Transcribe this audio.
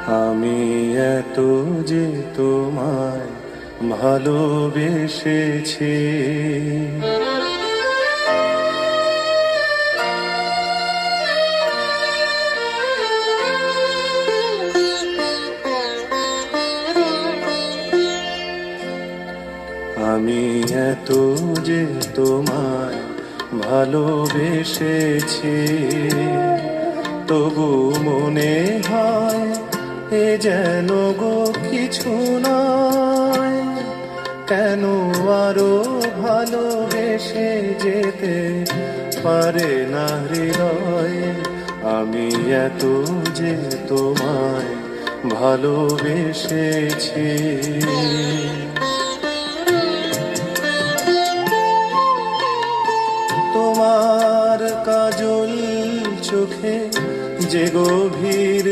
আমি এত যে তোমায় ভালোবেসেছি, আমি এত যে তোমায় ভালোবেসেছি, তবু মনে হয় এ যেন গো কিছু নয়। কেন আরো ভালোবেসে যেতে পারে না হৃদয়? আমি এত যে তোমায় ভালোবেসেছি। তোমার কাজল চোখে যে গভীর